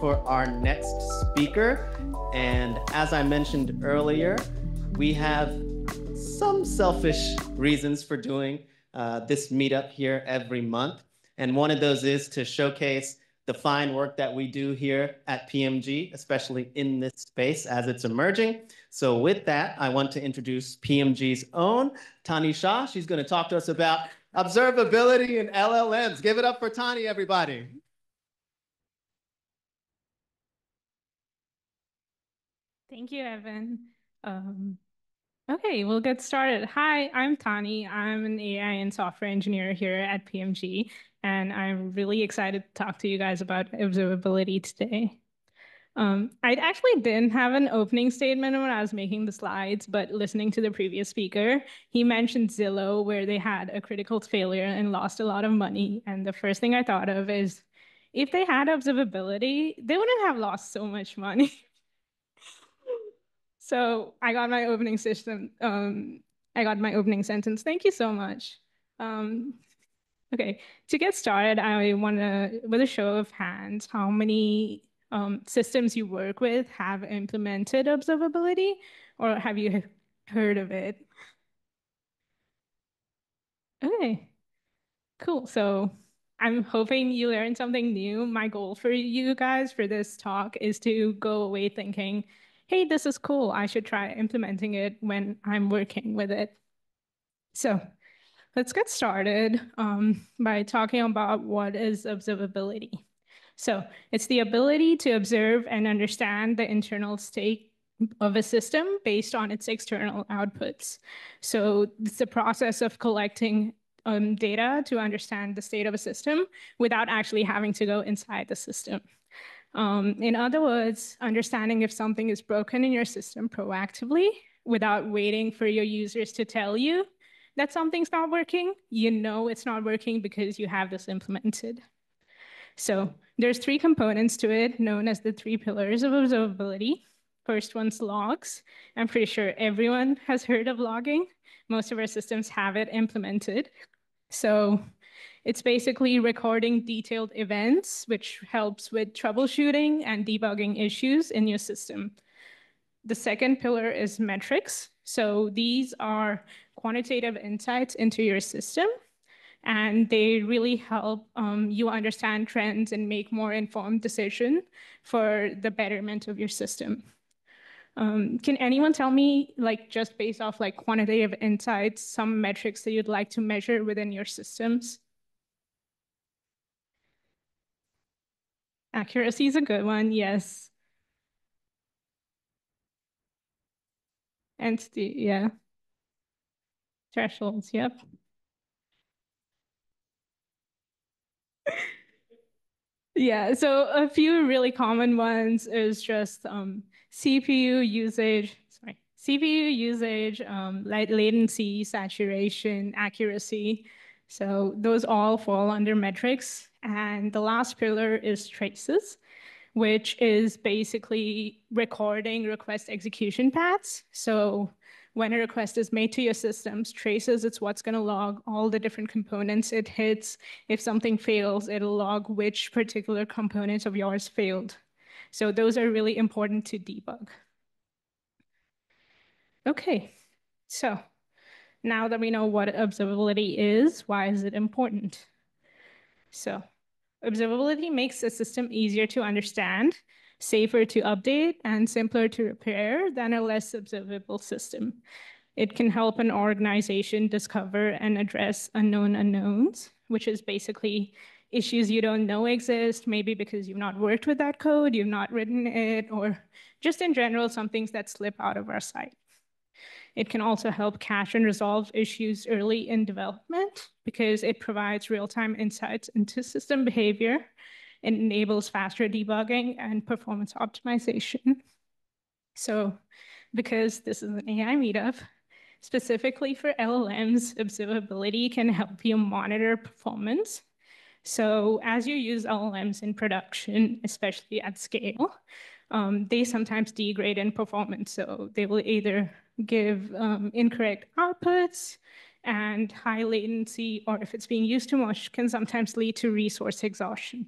for our next speaker. And as I mentioned earlier, we have some selfish reasons for doing this meetup here every month. And one of those is to showcase the fine work that we do here at PMG, especially in this space as it's emerging. So with that, I want to introduce PMG's own Tanishka. She's going to talk to us about observability and LLMs. Give it up for Tani, everybody. Thank you, Evan. Okay, we'll get started. Hi, I'm Tani. I'm an AI and software engineer here at PMG, and I'm really excited to talk to you guys about observability today. I actually didn't have an opening statement when I was making the slides, but listening to the previous speaker, he mentioned Zillow, where they had a critical failure and lost a lot of money. And the first thing I thought of is, if they had observability, they wouldn't have lost so much money. So I got my opening system. I got my opening sentence. Thank you so much. Um, okay, to get started, I want to, with a show of hands, how many systems you work with have implemented observability, or have you heard of it? Okay, cool. So I'm hoping you learned something new. My goal for you guys for this talk is to go away thinking, hey, this is cool. I should try implementing it when I'm working with it. So let's get started by talking about what is observability. So it's the ability to observe and understand the internal state of a system based on its external outputs. So it's the process of collecting data to understand the state of a system without actually having to go inside the system. In other words, understanding if something is broken in your system proactively without waiting for your users to tell you that something's not working. You know it's not working because you have this implemented. So there's three components to it, known as the three pillars of observability. First one's logs. I'm pretty sure everyone has heard of logging. Most of our systems have it implemented. So it's basically recording detailed events, which helps with troubleshooting and debugging issues in your system. The second pillar is metrics. So these are quantitative insights into your system, and they really help you understand trends and make more informed decisions for the betterment of your system. Can anyone tell me, like, just based off like quantitative insights, some metrics that you'd like to measure within your systems? Accuracy is a good one, yes. Entity, yeah. Thresholds, yep. Yeah, so a few really common ones is just CPU usage, CPU usage, latency, saturation, accuracy. So those all fall under metrics. And the last pillar is traces, which is basically recording request execution paths. So when a request is made to your systems, traces, it's what's going to log all the different components it hits. If something fails, it'll log which particular components of yours failed. So those are really important to debug. Okay, so now that we know what observability is, why is it important? So observability makes a system easier to understand, safer to update, and simpler to repair than a less observable system. It can help an organization discover and address unknown unknowns, which is basically issues you don't know exist, maybe because you've not worked with that code, you've not written it, or just in general, some things that slip out of our sight. It can also help catch and resolve issues early in development because it provides real-time insights into system behavior and enables faster debugging and performance optimization. So because this is an AI meetup, specifically for LLMs, observability can help you monitor performance. So as you use LLMs in production, especially at scale, they sometimes degrade in performance. So they will either give incorrect outputs and high latency, or if it's being used too much, can sometimes lead to resource exhaustion.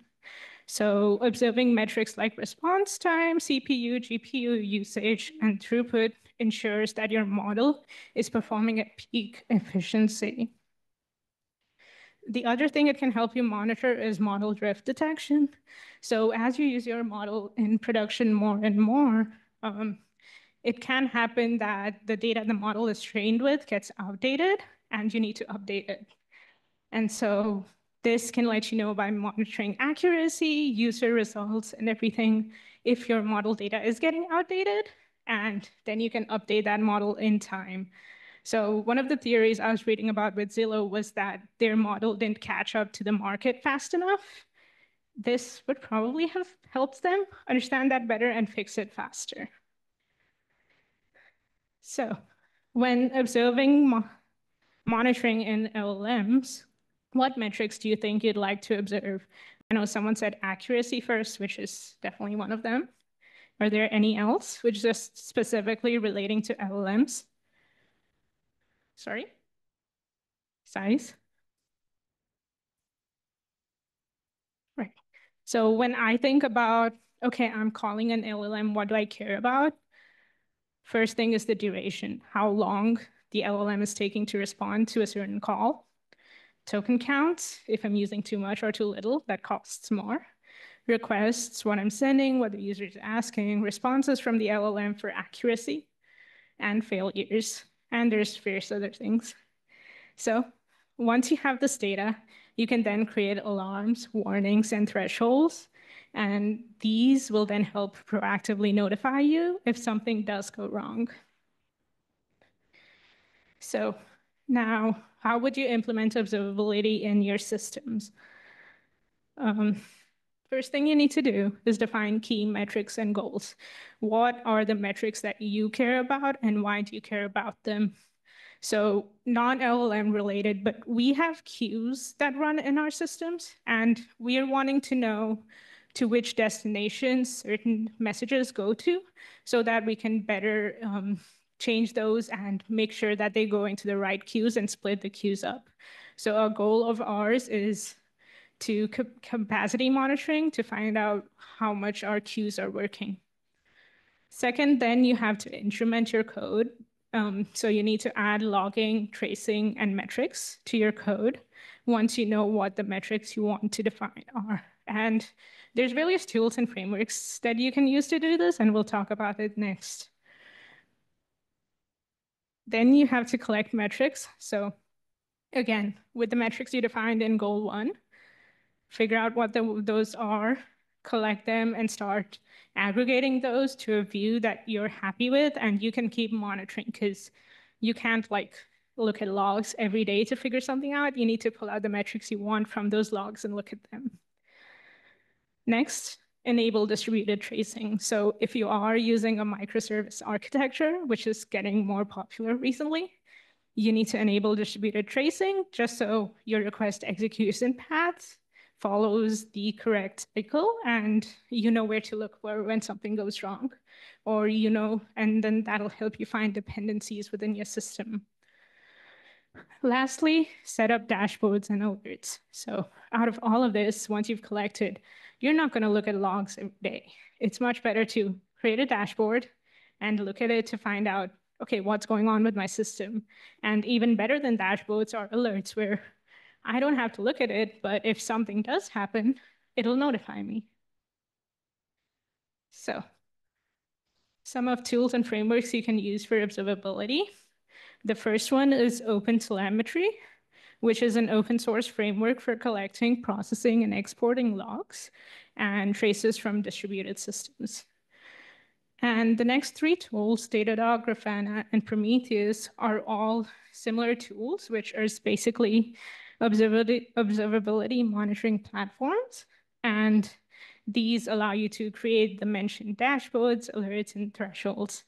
So observing metrics like response time, CPU, GPU usage, and throughput ensures that your model is performing at peak efficiency. The other thing it can help you monitor is model drift detection. So as you use your model in production more and more, it can happen that the data the model is trained with gets outdated and you need to update it. And so this can let you know by monitoring accuracy, user results, and everything if your model data is getting outdated, and then you can update that model in time. So one of the theories I was reading about with Zillow was that their model didn't catch up to the market fast enough. This would probably have helped them understand that better and fix it faster. So when observing monitoring in LLMs, what metrics do you think you'd like to observe? I know someone said accuracy first, which is definitely one of them. Are there any else, which is specifically relating to LLMs? Sorry? Size? Right. So when I think about, okay, I'm calling an LLM, what do I care about? First thing is the duration, how long the LLM is taking to respond to a certain call. Token count, if I'm using too much or too little, that costs more. Requests, what I'm sending, what the user is asking, responses from the LLM for accuracy, and failures. And there's various other things. So once you have this data, you can then create alarms, warnings, and thresholds. And these will then help proactively notify you if something does go wrong. So now, how would you implement observability in your systems? First thing you need to do is define key metrics and goals. What are the metrics that you care about and why do you care about them? So non-LLM related, but we have queues that run in our systems, and we are wanting to know to which destinations certain messages go to so that we can better change those and make sure that they go into the right queues and split the queues up. So a goal of ours is to capacity monitoring to find out how much our queues are working. Second, then you have to instrument your code. So you need to add logging, tracing, and metrics to your code once you know what the metrics you want to define are. And there's various tools and frameworks that you can use to do this, and we'll talk about it next. Then you have to collect metrics. So again, with the metrics you defined in goal 1, figure out what those are, collect them, and start aggregating those to a view that you're happy with, and you can keep monitoring because you can't like look at logs every day to figure something out. You need to pull out the metrics you want from those logs and look at them. Next, enable distributed tracing. So if you are using a microservice architecture, which is getting more popular recently, you need to enable distributed tracing just so your request execution path follows the correct cycle and you know where to look for when something goes wrong, or and then that'll help you find dependencies within your system. Lastly, set up dashboards and alerts. So out of all of this, once you've collected, you're not going to look at logs every day. It's much better to create a dashboard and look at it to find out, okay, what's going on with my system? And even better than dashboards are alerts where I don't have to look at it, but if something does happen, it'll notify me. So some of tools and frameworks you can use for observability. The first one is OpenTelemetry, which is an open source framework for collecting, processing, and exporting logs and traces from distributed systems. And the next 3 tools, Datadog, Grafana, and Prometheus, are all similar tools, which are basically observability monitoring platforms. And these allow you to create the mentioned dashboards, alerts, and thresholds.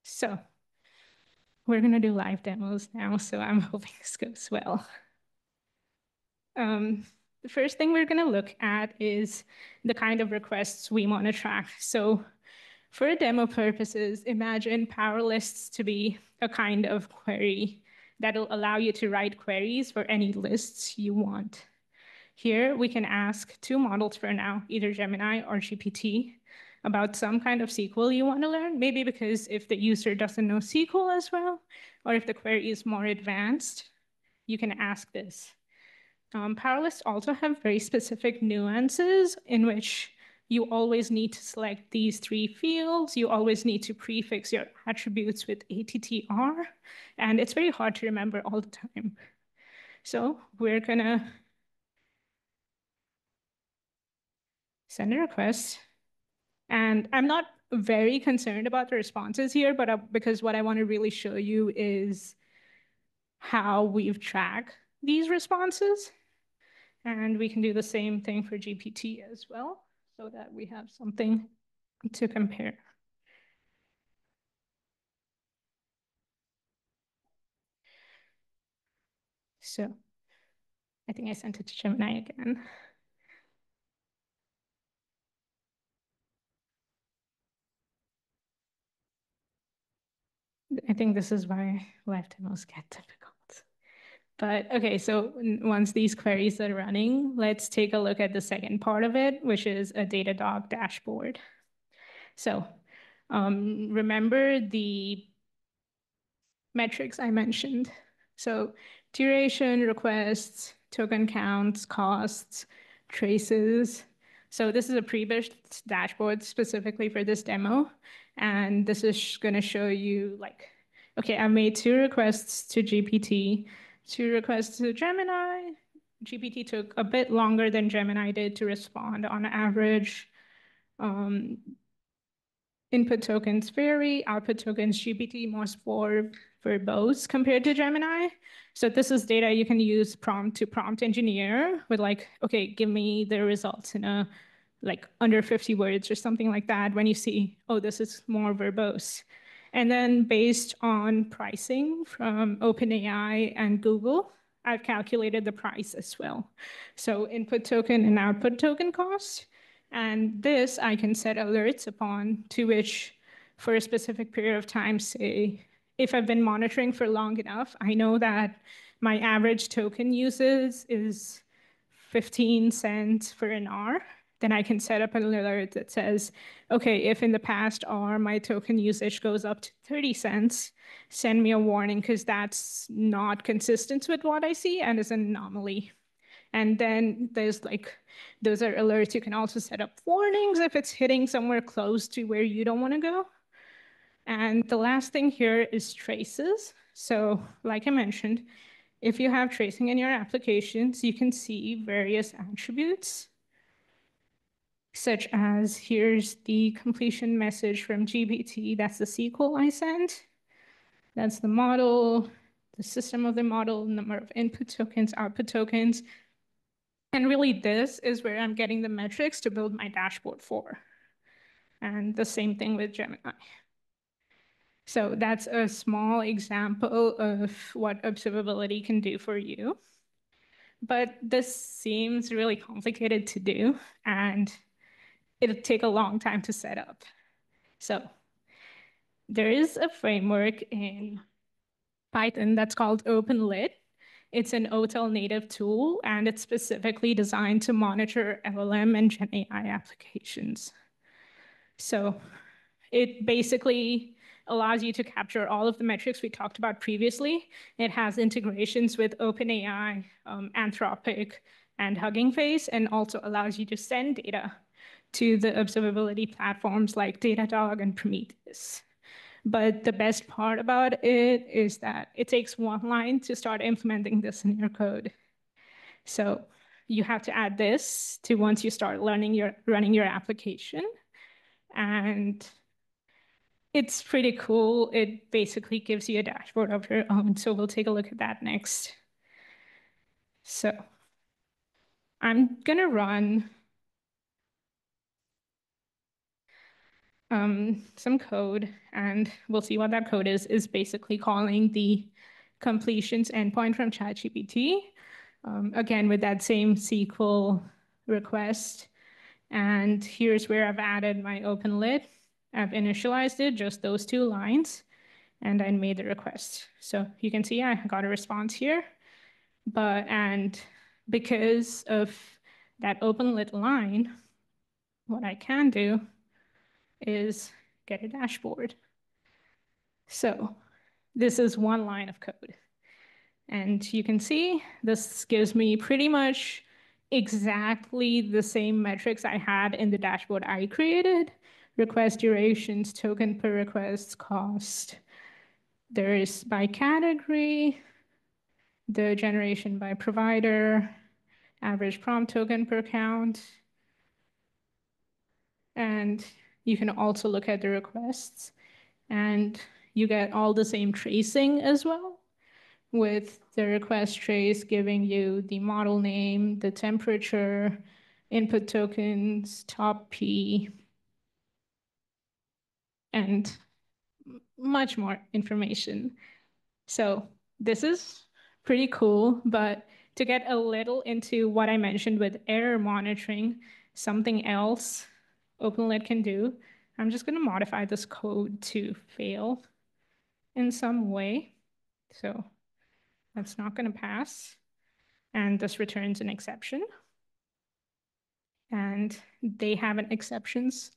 So we're going to do live demos now, so I'm hoping this goes well. The first thing we're going to look at is the kind of requests we want to track. So for demo purposes, imagine power lists to be a kind of query that'll allow you to write queries for any lists you want. Here we can ask two models for now, either Gemini or GPT, about some kind of SQL you want to learn, maybe because if the user doesn't know SQL as well, or if the query is more advanced, you can ask this. Parallels also have very specific nuances in which you always need to select these three fields. You always need to prefix your attributes with ATTR, and it's very hard to remember all the time. So we're gonna send a request. And I'm not very concerned about the responses here, but because what I want to really show you is how we've tracked these responses. And we can do the same thing for GPT as well, so that we have something to compare. So I think I sent it to Gemini again. I think this is why live demos get difficult. But okay, so once these queries are running, let's take a look at the second part of it, which is a Datadog dashboard. So remember the metrics I mentioned. So duration, requests, token counts, costs, traces. So this is a pre-built dashboard specifically for this demo. And this is going to show you like, okay, I made 2 requests to GPT, 2 requests to Gemini. GPT took a bit longer than Gemini did to respond on average. Input tokens vary, output tokens GPT most for verbose compared to Gemini. So this is data you can use prompt to prompt engineer with like, okay, give me the results in a like under 50 words or something like that when you see, oh, this is more verbose. And then based on pricing from OpenAI and Google, I've calculated the price as well. So input token and output token cost. And this I can set alerts upon to which for a specific period of time, say, if I've been monitoring for long enough, I know that my average token uses is 15 cents for an hour, then I can set up an alert that says, okay, if in the past hour my token usage goes up to 30 cents, send me a warning because that's not consistent with what I see and is an anomaly. And then there's like, those are alerts. You can also set up warnings if it's hitting somewhere close to where you don't want to go. And the last thing here is traces. So like I mentioned, if you have tracing in your applications, you can see various attributes, such as here's the completion message from GPT. That's the SQL I sent. That's the model, the system of the model, number of input tokens, output tokens. And really, this is where I'm getting the metrics to build my dashboard for. And the same thing with Gemini. So that's a small example of what observability can do for you. But this seems really complicated to do, and it'll take a long time to set up. So there is a framework in Python that's called OpenLit. It's an OTel native tool, and it's specifically designed to monitor LLM and GenAI applications. So it basically allows you to capture all of the metrics we talked about previously. It has integrations with OpenAI, Anthropic, and Hugging Face, and also allows you to send data to the observability platforms like Datadog and Prometheus. But the best part about it is that it takes one line to start implementing this in your code. So you have to add this to once you start running your application. And it's pretty cool. It basically gives you a dashboard of your own. So we'll take a look at that next. So I'm gonna run some code, and we'll see what that code is basically calling the completions endpoint from ChatGPT. Again, with that same SQL request. And here's where I've added my openlit. I've initialized it, just those 2 lines, and I made the request. So you can see I got a response here, and because of that open lit line, what I can do is get a dashboard. So this is one line of code. And you can see this gives me pretty much exactly the same metrics I had in the dashboard I created. Request durations, token per request, cost. There is by category, the generation by provider, average prompt token per count. And you can also look at the requests, and you get all the same tracing as well, with the request trace giving you the model name, the temperature, input tokens, top P, and much more information. So this is pretty cool, but to get a little into what I mentioned with error monitoring, something else OpenLit can do, I'm just going to modify this code to fail in some way. So that's not going to pass. And this returns an exception. And they have an exceptions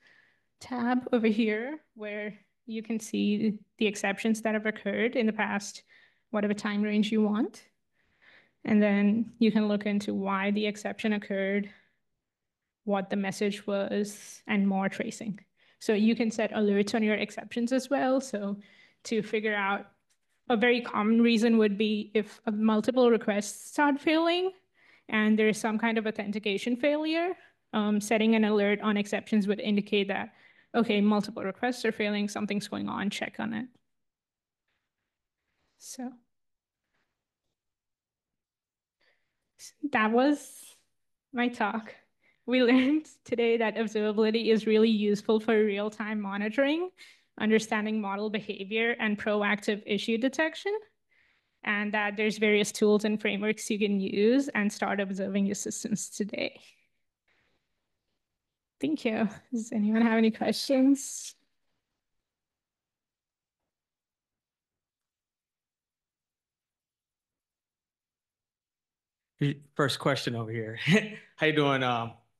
tab over here where you can see the exceptions that have occurred in the past, whatever time range you want. And then you can look into why the exception occurred, what the message was, and more tracing. So you can set alerts on your exceptions as well. So to figure out, a very common reason would be if multiple requests start failing and there's some kind of authentication failure, setting an alert on exceptions would indicate that, okay, multiple requests are failing, something's going on, check on it. So that was my talk. We learned today that observability is really useful for real-time monitoring, understanding model behavior, and proactive issue detection, and that there's various tools and frameworks you can use and start observing your systems today. Thank you. Does anyone have any questions? First question over here. How you doing,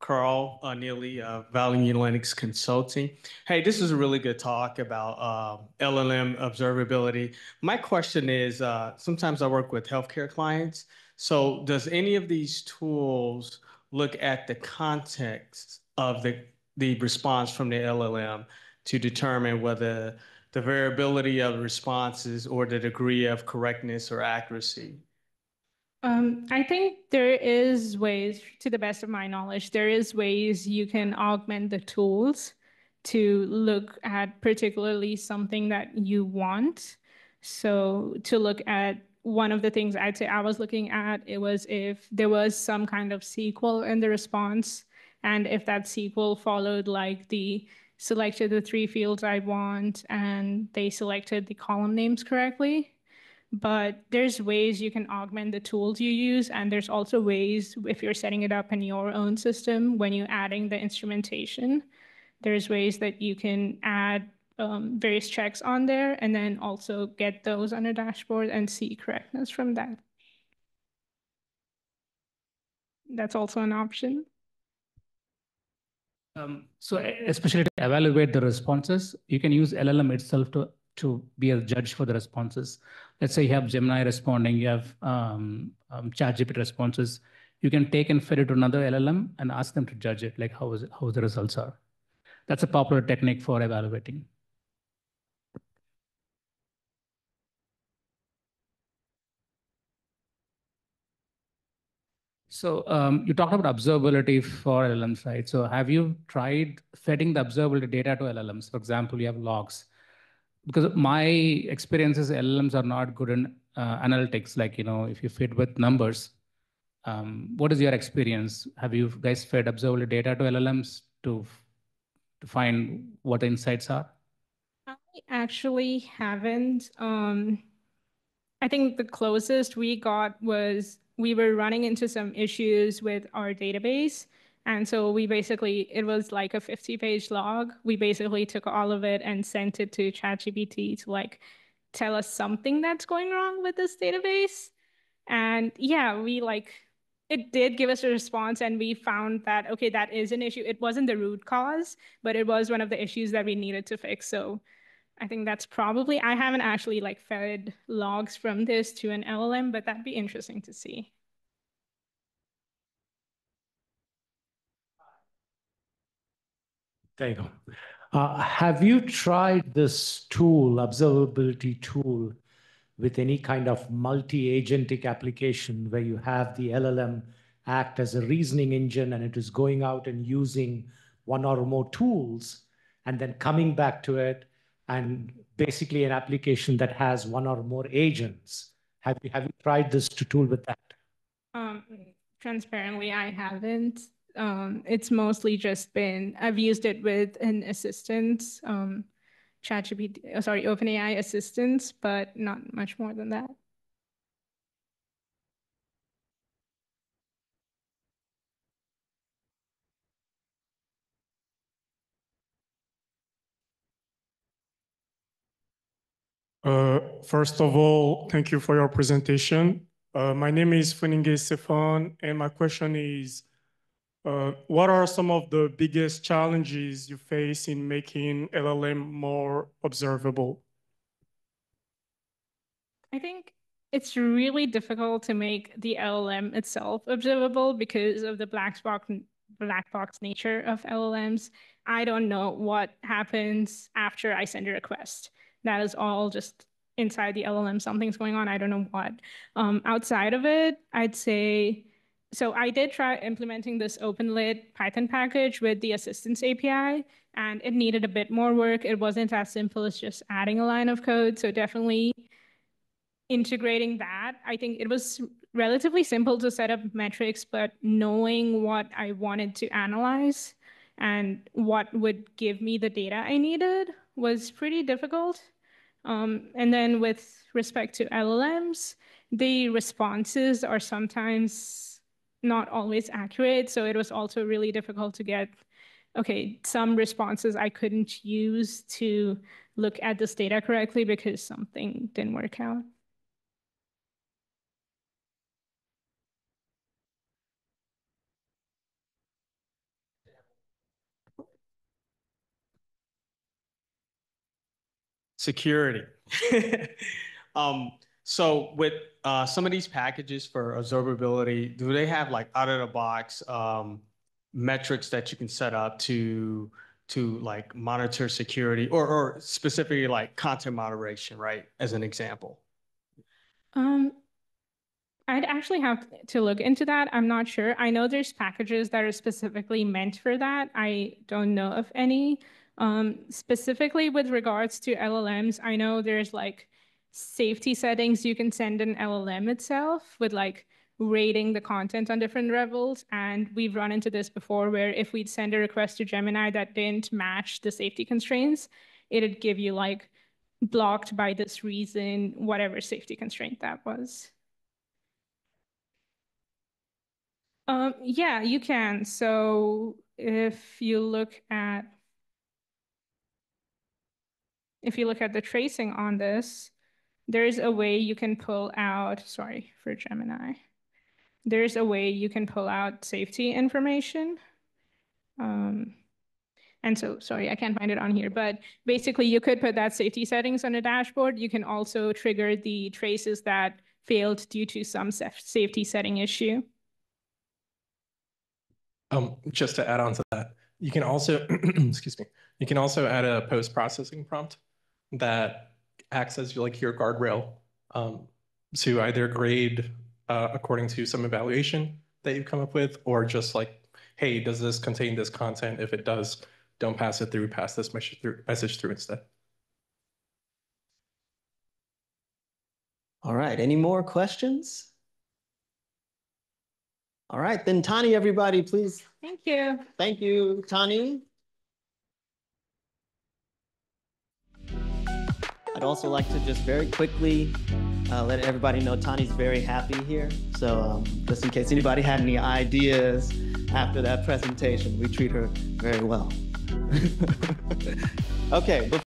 Carl Neely, Valley Linux Consulting? Hey, this is a really good talk about LLM observability. My question is, sometimes I work with healthcare clients. So does any of these tools look at the context of the response from the LLM to determine whether the variability of responses or the degree of correctness or accuracy? I think there is ways, to the best of my knowledge, there is ways you can augment the tools to look at particularly something that you want. So to look at one of the things I'd say I was looking at, it was if there was some kind of SQL in the response, and if that SQL followed like the selected the three fields I want and they selected the column names correctly. But there's ways you can augment the tools you use, and there's also ways if you're setting it up in your own system when you're adding the instrumentation, there's ways that you can add various checks on there and then also get those on a dashboard and see correctness from that. That's also an option. So especially to evaluate the responses, you can use LLM itself to be a judge for the responses. Let's say you have Gemini responding, you have ChatGPT responses. You can take and feed it to another LLM and ask them to judge it, like how the results are. That's a popular technique for evaluating. So you talked about observability for LLMs, right? So have you tried feeding the observability data to LLMs? For example, you have logs. Because my experience is LLMs are not good in analytics. Like, if you feed with numbers, what is your experience? Have you guys fed observability data to LLMs to find what the insights are? I actually haven't. I think the closest we got was we were running into some issues with our database. And so it was like a 50-page log. We basically took all of it and sent it to ChatGPT to like tell us something that's going wrong with this database. And yeah, we like it did give us a response, and we found that, okay, that is an issue. It wasn't the root cause, but it was one of the issues that we needed to fix. So I think that's probably, I haven't actually like fed logs from this to an LLM, but that'd be interesting to see. There you go. Have you tried this tool, observability tool, with any kind of multi-agentic application where you have the LLM act as a reasoning engine and it is going out and using one or more tools and then coming back to it, and basically an application that has one or more agents? Have you tried this tool with that? Transparently, I haven't. It's mostly just been, I've used it with an assistant, ChatGPT, sorry, OpenAI assistants, but not much more than that. First of all, thank you for your presentation. My name is Funinge Stefan, and my question is, what are some of the biggest challenges you face in making LLM more observable? I think it's really difficult to make the LLM itself observable because of the black box nature of LLMs. I don't know what happens after I send a request. That is all just inside the LLM. Something's going on. I don't know what. Outside of it, I'd say, so I did try implementing this OpenLit Python package with the Assistance API, and it needed a bit more work. It wasn't as simple as just adding a line of code. So definitely integrating that. I think it was relatively simple to set up metrics, but knowing what I wanted to analyze and what would give me the data I needed was pretty difficult. And then with respect to LLMs, the responses are sometimes not always accurate. So it was also really difficult to get, okay, some responses I couldn't use to look at this data correctly because something didn't work out. Security. So with some of these packages for observability, do they have like out of the box metrics that you can set up to like monitor security or specifically like content moderation, right? As an example. I'd actually have to look into that. I'm not sure. I know there's packages that are specifically meant for that. I don't know of any. Specifically with regards to LLMs, I know there's like safety settings you can send an LLM itself with like rating the content on different levels. And we've run into this before where if we'd send a request to Gemini that didn't match the safety constraints, it'd give you like blocked by this reason, whatever safety constraint that was. Yeah, you can. So if you look at the tracing on this, there's a way you can pull out, sorry, for Gemini. There's a way you can pull out safety information. And so, sorry, I can't find it on here, but basically you could put that safety settings on a dashboard. You can also trigger the traces that failed due to some safety setting issue. Just to add on to that, you can also, excuse me, you can also add a post-processing prompt that acts as like your guardrail to either grade according to some evaluation that you've come up with, or just like, hey, does this contain this content? If it does, don't pass it through, pass this message through instead. All right, any more questions? All right, then Tani, everybody, please. Thank you. Thank you, Tani. I'd also like to just very quickly let everybody know Tani's very happy here. So just in case anybody had any ideas after that presentation, we treat her very well. Okay.